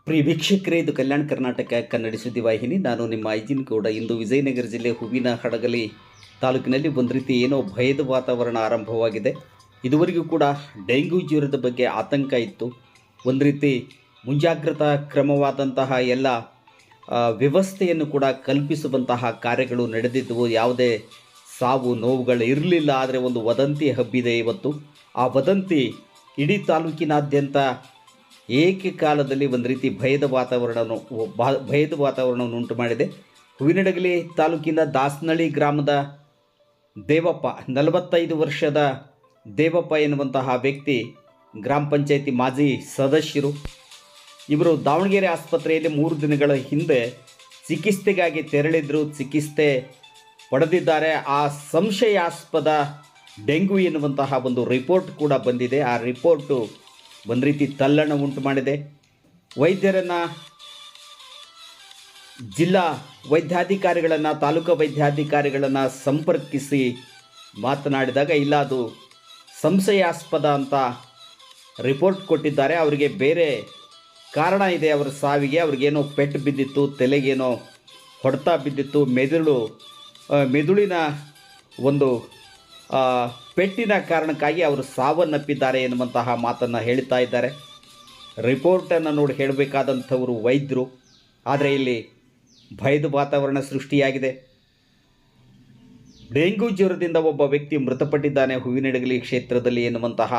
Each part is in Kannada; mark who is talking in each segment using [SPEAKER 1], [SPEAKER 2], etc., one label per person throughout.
[SPEAKER 1] ಪ್ರಿಯ ವೀಕ್ಷಕರೇ, ಇದು ಕಲ್ಯಾಣ ಕರ್ನಾಟಕ ಕನ್ನಡ ಸುದ್ದಿ ವಾಹಿನಿ. ನಾನು ನಿಮ್ಮ ಐಜಿನ್ ಗೌಡ. ಇಂದು ವಿಜಯನಗರ ಜಿಲ್ಲೆ ಹೂವಿನ ಹಡಗಲಿ ತಾಲೂಕಿನಲ್ಲಿ ಒಂದು ರೀತಿ ಏನೋ ಭಯದ ವಾತಾವರಣ ಆರಂಭವಾಗಿದೆ. ಇದುವರೆಗೂ ಕೂಡ ಡೆಂಗ್ಯೂ ಜ್ವರದ ಬಗ್ಗೆ ಆತಂಕ ಇತ್ತು. ಒಂದು ರೀತಿ ಮುಂಜಾಗ್ರತಾ ಕ್ರಮವಾದಂತಹ ಎಲ್ಲ ವ್ಯವಸ್ಥೆಯನ್ನು ಕೂಡ ಕಲ್ಪಿಸುವಂತಹ ಕಾರ್ಯಗಳು ನಡೆದಿದ್ದವು. ಯಾವುದೇ ಸಾವು ನೋವುಗಳು ಇರಲಿಲ್ಲ. ಆದರೆ ಒಂದು ವದಂತಿ ಹಬ್ಬಿದೆ ಇವತ್ತು. ಆ ವದಂತಿ ಇಡೀ ತಾಲೂಕಿನಾದ್ಯಂತ ಏಕಕಾಲದಲ್ಲಿ ಒಂದು ರೀತಿ ಭಯದ ವಾತಾವರಣವನ್ನು ಉಂಟು ಮಾಡಿದೆ. ಹೂವಿನಡಗಲಿ ತಾಲೂಕಿನ ದಾಸನಳ್ಳಿ ಗ್ರಾಮದ ದೇವಪ್ಪ, 45 ವರ್ಷದ ದೇವಪ್ಪ ಎನ್ನುವಂತಹ ವ್ಯಕ್ತಿ ಗ್ರಾಮ ಪಂಚಾಯಿತಿ ಮಾಜಿ ಸದಸ್ಯರು. ಇವರು ದಾವಣಗೆರೆ ಆಸ್ಪತ್ರೆಯಲ್ಲಿ 3 ದಿನಗಳ ಹಿಂದೆ ಚಿಕಿತ್ಸೆಗಾಗಿ ತೆರಳಿದ್ರು. ಚಿಕಿತ್ಸೆ ಪಡೆದಿದ್ದಾರೆ. ಆ ಸಂಶಯಾಸ್ಪದ ಡೆಂಗ್ಯೂ ಎನ್ನುವಂತಹ ಒಂದು ರಿಪೋರ್ಟ್ ಕೂಡ ಬಂದಿದೆ. ಆ ರಿಪೋರ್ಟು ಒಂದು ರೀತಿ ತಲ್ಲಣ ಉಂಟು ಮಾಡಿದೆ. ಜಿಲ್ಲಾ ವೈದ್ಯಾಧಿಕಾರಿಗಳನ್ನು, ತಾಲೂಕು ವೈದ್ಯಾಧಿಕಾರಿಗಳನ್ನು ಸಂಪರ್ಕಿಸಿ ಮಾತನಾಡಿದಾಗ ಇಲ್ಲ, ಅದು ಸಂಶಯಾಸ್ಪದ ಅಂತ ರಿಪೋರ್ಟ್ ಕೊಟ್ಟಿದ್ದಾರೆ. ಅವರಿಗೆ ಬೇರೆ ಕಾರಣ ಇದೆ ಅವರ ಸಾವಿಗೆ. ಅವ್ರಿಗೇನೋ ಪೆಟ್ಟು ಬಿದ್ದಿತ್ತು, ತಲೆಗೇನೋ ಹೊಡೆತ ಬಿದ್ದಿತ್ತು, ಮೆದುಳಿನ ಒಂದು ಪೆಟ್ಟಿನ ಕಾರಣಕ್ಕಾಗಿ ಅವರು ಸಾವನ್ನಪ್ಪಿದ್ದಾರೆ ಎನ್ನುವಂತಹ ಮಾತನ್ನು ಹೇಳ್ತಾ ಇದ್ದಾರೆ. ರಿಪೋರ್ಟನ್ನು ನೋಡಿ ಹೇಳಬೇಕಾದಂಥವರು ವೈದ್ಯರು. ಆದರೆ ಇಲ್ಲಿ ಭಯದ ವಾತಾವರಣ ಸೃಷ್ಟಿಯಾಗಿದೆ. ಡೆಂಗ್ಯೂ ಜ್ವರದಿಂದ ಒಬ್ಬ ವ್ಯಕ್ತಿ ಮೃತಪಟ್ಟಿದ್ದಾನೆ ಹೂವಿನಡಗಲಿ ಕ್ಷೇತ್ರದಲ್ಲಿ ಎನ್ನುವಂತಹ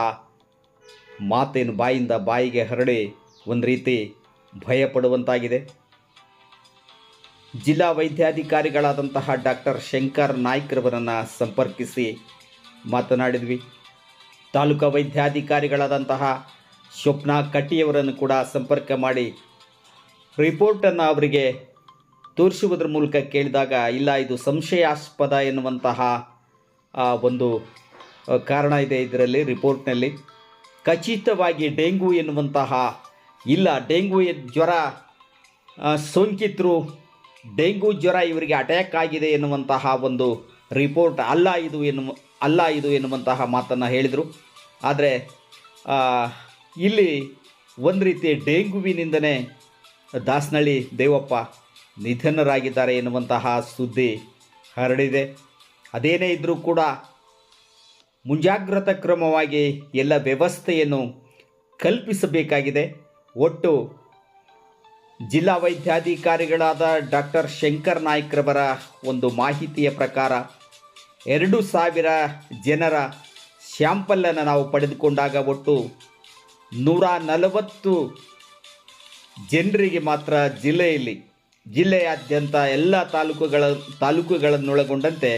[SPEAKER 1] ಮಾತೇನು ಬಾಯಿಂದ ಬಾಯಿಗೆ ಹರಡಿ ಒಂದು ರೀತಿ ಭಯಪಡುವಂತಾಗಿದೆ. ಜಿಲ್ಲಾ ವೈದ್ಯಾಧಿಕಾರಿಗಳಾದಂತಹ ಡಾಕ್ಟರ್ ಶಂಕರ್ ನಾಯ್ಕರವರನ್ನು ಸಂಪರ್ಕಿಸಿ ಮಾತನಾಡಿದ್ವಿ. ತಾಲೂಕು ವೈದ್ಯಾಧಿಕಾರಿಗಳಾದಂತಹ ಸ್ವಪ್ನ ಕಟ್ಟಿಯವರನ್ನು ಕೂಡ ಸಂಪರ್ಕ ಮಾಡಿ ರಿಪೋರ್ಟನ್ನು ಅವರಿಗೆ ತೋರಿಸುವುದರ ಮೂಲಕ ಕೇಳಿದಾಗ ಇಲ್ಲ, ಇದು ಸಂಶಯಾಸ್ಪದ ಎನ್ನುವಂತಹ ಒಂದು ಕಾರಣ ಇದೆ ಇದರಲ್ಲಿ ರಿಪೋರ್ಟ್ನಲ್ಲಿ. ಖಚಿತವಾಗಿ ಡೆಂಗ್ಯೂ ಎನ್ನುವಂತಹ ಇಲ್ಲ, ಡೆಂಗ್ಯೂ ಜ್ವರ ಸೋಂಕಿತರು, ಡೆಂಗ್ಯೂ ಜ್ವರ ಇವರಿಗೆ ಅಟ್ಯಾಕ್ ಆಗಿದೆ ಎನ್ನುವಂತಹ ಒಂದು ರಿಪೋರ್ಟ್ ಅಲ್ಲ ಇದು ಎನ್ನುವಂತಹ ಮಾತನ್ನು ಹೇಳಿದರು. ಆದರೆ ಇಲ್ಲಿ ಒಂದು ರೀತಿ ಡೆಂಗ್ಯೂವಿನಿಂದನೇ ದಾಸನಳ್ಳಿ ದೇವಪ್ಪ ನಿಧನರಾಗಿದ್ದಾರೆ ಎನ್ನುವಂತಹ ಸುದ್ದಿ ಹರಡಿದೆ. ಅದೇನೇ ಇದ್ದರೂ ಕೂಡ ಮುಂಜಾಗ್ರತಾ ಕ್ರಮವಾಗಿ ಎಲ್ಲ ವ್ಯವಸ್ಥೆಯನ್ನು ಕಲ್ಪಿಸಬೇಕಾಗಿದೆ. ಒಟ್ಟು ಜಿಲ್ಲಾ ವೈದ್ಯಾಧಿಕಾರಿಗಳಾದ ಡಾಕ್ಟರ್ ಶಂಕರ್ ನಾಯ್ಕರವರ ಒಂದು ಮಾಹಿತಿಯ ಪ್ರಕಾರ 2,000 ಜನರ ಸ್ಯಾಂಪಲನ್ನು ನಾವು ಪಡೆದುಕೊಂಡಾಗ ಒಟ್ಟು 140 ಜನರಿಗೆ ಮಾತ್ರ ಜಿಲ್ಲೆಯಾದ್ಯಂತ ಎಲ್ಲ ತಾಲೂಕುಗಳನ್ನೊಳಗೊಂಡಂತೆ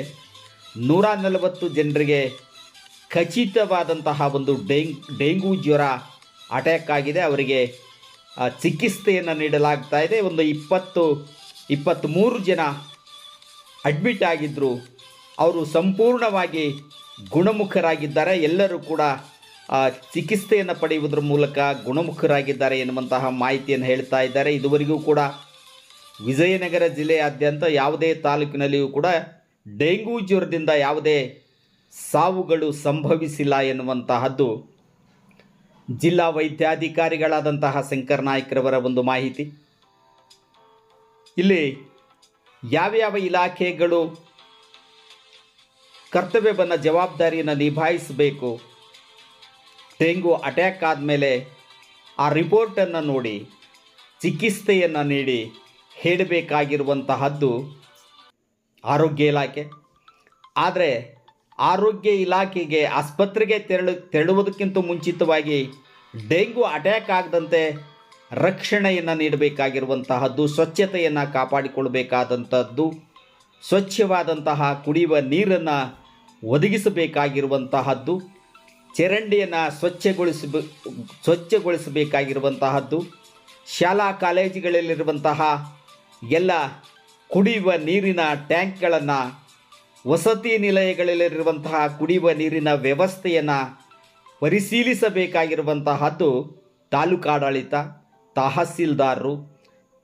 [SPEAKER 1] 140 ಜನರಿಗೆ ಖಚಿತವಾದಂತಹ ಒಂದು ಡೆಂಗ್ಯೂ ಜ್ವರ ಅಟ್ಯಾಕ್ ಆಗಿದೆ. ಅವರಿಗೆ ಚಿಕಿತ್ಸೆಯನ್ನು ನೀಡಲಾಗ್ತಾ ಇದೆ. ಒಂದು 23 ಜನ ಅಡ್ಮಿಟ್ ಆಗಿದ್ದರು. ಅವರು ಸಂಪೂರ್ಣವಾಗಿ ಗುಣಮುಖರಾಗಿದ್ದಾರೆ. ಎಲ್ಲರೂ ಕೂಡ ಚಿಕಿತ್ಸೆಯನ್ನು ಪಡೆಯುವುದರ ಮೂಲಕ ಗುಣಮುಖರಾಗಿದ್ದಾರೆ ಎನ್ನುವಂತಹ ಮಾಹಿತಿಯನ್ನು ಹೇಳ್ತಾ ಇದ್ದಾರೆ. ಇದುವರೆಗೂ ಕೂಡ ವಿಜಯನಗರ ಜಿಲ್ಲೆಯಾದ್ಯಂತ ಯಾವುದೇ ತಾಲೂಕಿನಲ್ಲಿಯೂ ಕೂಡ ಡೆಂಗ್ಯೂ ಜ್ವರದಿಂದ ಯಾವುದೇ ಸಾವುಗಳು ಸಂಭವಿಸಿಲ್ಲ ಎನ್ನುವಂತಹದ್ದು ಜಿಲ್ಲಾ ವೈದ್ಯಾಧಿಕಾರಿಗಳಾದಂತಹ ಶಂಕರ್ ನಾಯ್ಕರವರ ಒಂದು ಮಾಹಿತಿ. ಇಲ್ಲಿ ಯಾವ್ಯಾವ ಇಲಾಖೆಗಳು ಕರ್ತವ್ಯವನ್ನು, ಜವಾಬ್ದಾರಿಯನ್ನು ನಿಭಾಯಿಸಬೇಕು, ಡೆಂಗ್ಯೂ ಅಟ್ಯಾಕ್ ಆದಮೇಲೆ ಆ ರಿಪೋರ್ಟನ್ನು ನೋಡಿ ಚಿಕಿತ್ಸೆಯನ್ನು ನೀಡಿ ಹೇಳಬೇಕಾಗಿರುವಂತಹದ್ದು ಆರೋಗ್ಯ ಇಲಾಖೆ. ಆದರೆ ಆರೋಗ್ಯ ಇಲಾಖೆಗೆ ಆಸ್ಪತ್ರೆಗೆ ತೆರಳುವುದಕ್ಕಿಂತ ಮುಂಚಿತವಾಗಿ ಡೆಂಗ್ಯೂ ಅಟ್ಯಾಕ್ ಆಗದಂತೆ ರಕ್ಷಣೆಯನ್ನು ನೀಡಬೇಕಾಗಿರುವಂತಹದ್ದು, ಸ್ವಚ್ಛತೆಯನ್ನು ಕಾಪಾಡಿಕೊಳ್ಳಬೇಕಾದಂಥದ್ದು, ಸ್ವಚ್ಛವಾದಂತಹ ಕುಡಿಯುವ ನೀರನ್ನು ಒದಗಿಸಬೇಕಾಗಿರುವಂತಹದ್ದು, ಚರಂಡಿಯನ್ನು ಸ್ವಚ್ಛಗೊಳಿಸಬೇಕಾಗಿರುವಂತಹದ್ದು, ಶಾಲಾ ಕಾಲೇಜುಗಳಲ್ಲಿರುವಂತಹ ಎಲ್ಲ ಕುಡಿಯುವ ನೀರಿನ ಟ್ಯಾಂಕ್ಗಳನ್ನು, ವಸತಿ ನಿಲಯಗಳಲ್ಲಿರುವಂತಹ ಕುಡಿಯುವ ನೀರಿನ ವ್ಯವಸ್ಥೆಯನ್ನು ಪರಿಶೀಲಿಸಬೇಕಾಗಿರುವಂತಹದ್ದು ತಾಲೂಕಾಡಳಿತ, ತಹಸೀಲ್ದಾರರು,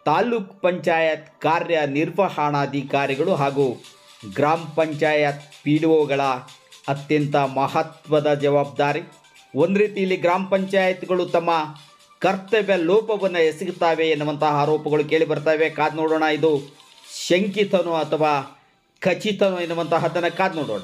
[SPEAKER 1] ತಾಲೂಕ್ ಪಂಚಾಯತ್ ಕಾರ್ಯನಿರ್ವಹಣಾಧಿಕಾರಿಗಳು ಹಾಗೂ ಗ್ರಾಮ ಪಂಚಾಯತ್ PDOಗಳ ಅತ್ಯಂತ ಮಹತ್ವದ ಜವಾಬ್ದಾರಿ. ಒಂದು ರೀತಿಯಲ್ಲಿ ಗ್ರಾಮ ಪಂಚಾಯತ್ಗಳು ತಮ್ಮ ಕರ್ತವ್ಯ ಲೋಪವನ್ನು ಎಸಗುತ್ತವೆ ಎನ್ನುವಂತಹ ಆರೋಪಗಳು ಕೇಳಿ ಬರ್ತವೆ. ಕಾದು ನೋಡೋಣ, ಇದು ಶಂಕಿತನೋ ಅಥವಾ ಖಚಿತನೋ ಎನ್ನುವಂತಹದ್ದನ್ನು ಕಾದು ನೋಡೋಣ.